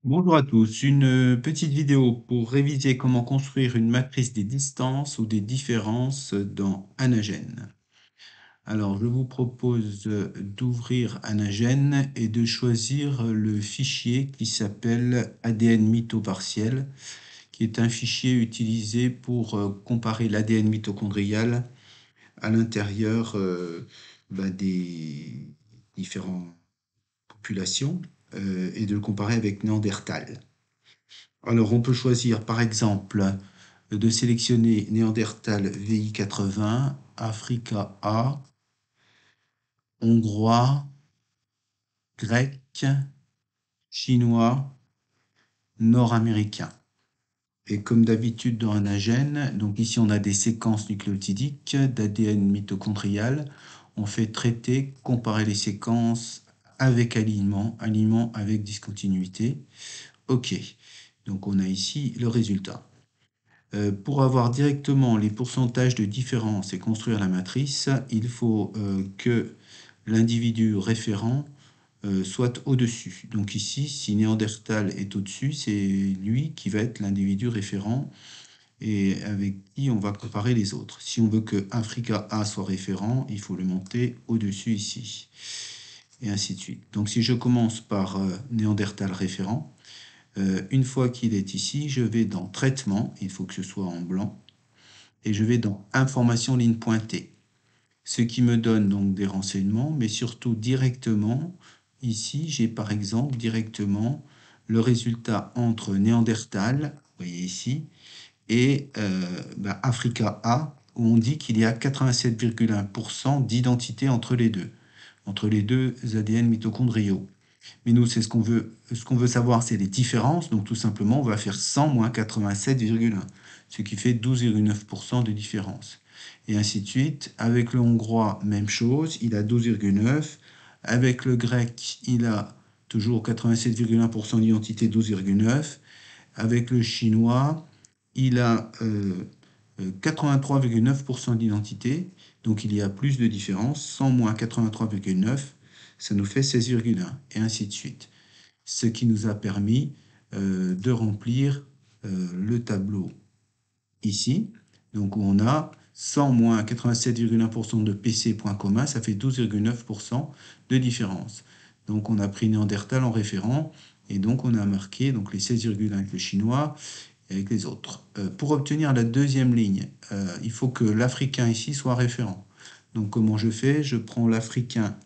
Bonjour à tous, une petite vidéo pour réviser comment construire une matrice des distances ou des différences dans Anagen. Alors, je vous propose d'ouvrir Anagen et de choisir le fichier qui s'appelle ADN mitopartiel, qui est un fichier utilisé pour comparer l'ADN mitochondrial à l'intérieur des différentes populations et de le comparer avec Néandertal. Alors, on peut choisir, par exemple, de sélectionner Néandertal VI80, Africa A, Hongrois, Grec, Chinois, Nord-Américain. Et comme d'habitude dans Anagen, donc ici on a des séquences nucléotidiques d'ADN mitochondrial. On fait traiter, comparer les séquences avec alignement, alignement avec discontinuité. OK. Donc on a ici le résultat. Pour avoir directement les pourcentages de différence et construire la matrice, il faut que l'individu référent soit au-dessus. Donc ici, si Néandertal est au-dessus, c'est lui qui va être l'individu référent et avec qui on va comparer les autres. Si on veut que Africa A soit référent, il faut le monter au-dessus ici. Et ainsi de suite. Donc si je commence par Néandertal référent, une fois qu'il est ici, je vais dans Traitement, il faut que ce soit en blanc, et je vais dans Information ligne pointée. Ce qui me donne donc des renseignements, mais surtout directement, ici, j'ai par exemple directement le résultat entre Néandertal, vous voyez ici, et Africa A, où on dit qu'il y a 87,1% d'identité entre les deux ADN mitochondriaux. Mais nous, c'est ce qu'on veut. Ce qu'on veut savoir, c'est les différences. Donc, tout simplement, on va faire 100 moins 87,1, ce qui fait 12,9% de différence. Et ainsi de suite. Avec le hongrois, même chose, il a 12,9. Avec le grec, il a toujours 87,1% d'identité, 12,9. Avec le chinois, il a 83,9% d'identité. Donc, il y a plus de différence. 100 moins 83,9, ça nous fait 16,1 et ainsi de suite. Ce qui nous a permis de remplir le tableau ici. Donc on a 100 moins 87,1% de PC point commun, ça fait 12,9% de différence. Donc on a pris Néandertal en référent et donc on a marqué donc les 16,1 avec le chinois et avec les autres. Pour obtenir la deuxième ligne, il faut que l'Africain ici soit référent. Donc comment je fais? Je prends l'Africain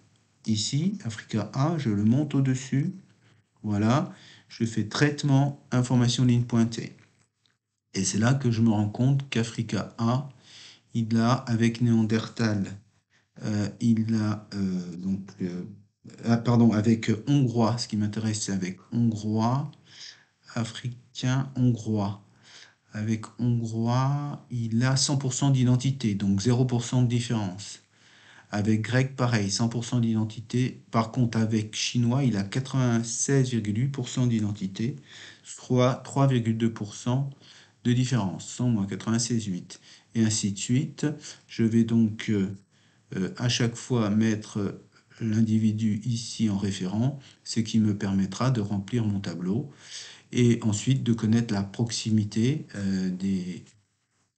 ici, Africa A, je le monte au-dessus. Voilà, je fais traitement, information ligne pointée. Et c'est là que je me rends compte qu'Africa A, il a, avec Néandertal, il a avec Hongrois, ce qui m'intéresse, c'est avec Hongrois, Africain, Hongrois. Avec Hongrois, il a 100% d'identité, donc 0% de différence. Avec grec, pareil, 100% d'identité. Par contre, avec chinois, il a 96,8% d'identité, soit 3,2% de différence. 100 moins 96,8. Et ainsi de suite. Je vais donc à chaque fois mettre l'individu ici en référent, ce qui me permettra de remplir mon tableau et ensuite de connaître la proximité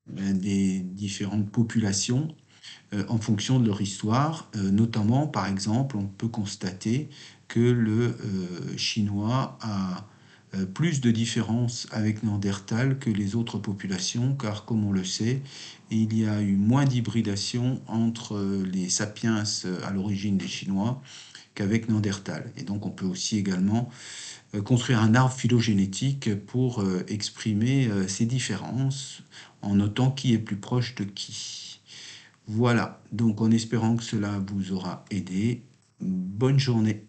des différentes populations en fonction de leur histoire. Notamment, par exemple, on peut constater que le chinois a plus de différences avec Néandertal que les autres populations, car comme on le sait, il y a eu moins d'hybridation entre les sapiens à l'origine des Chinois qu'avec Néandertal. Et donc on peut aussi également construire un arbre phylogénétique pour exprimer ces différences en notant qui est plus proche de qui. Voilà, donc en espérant que cela vous aura aidé, bonne journée.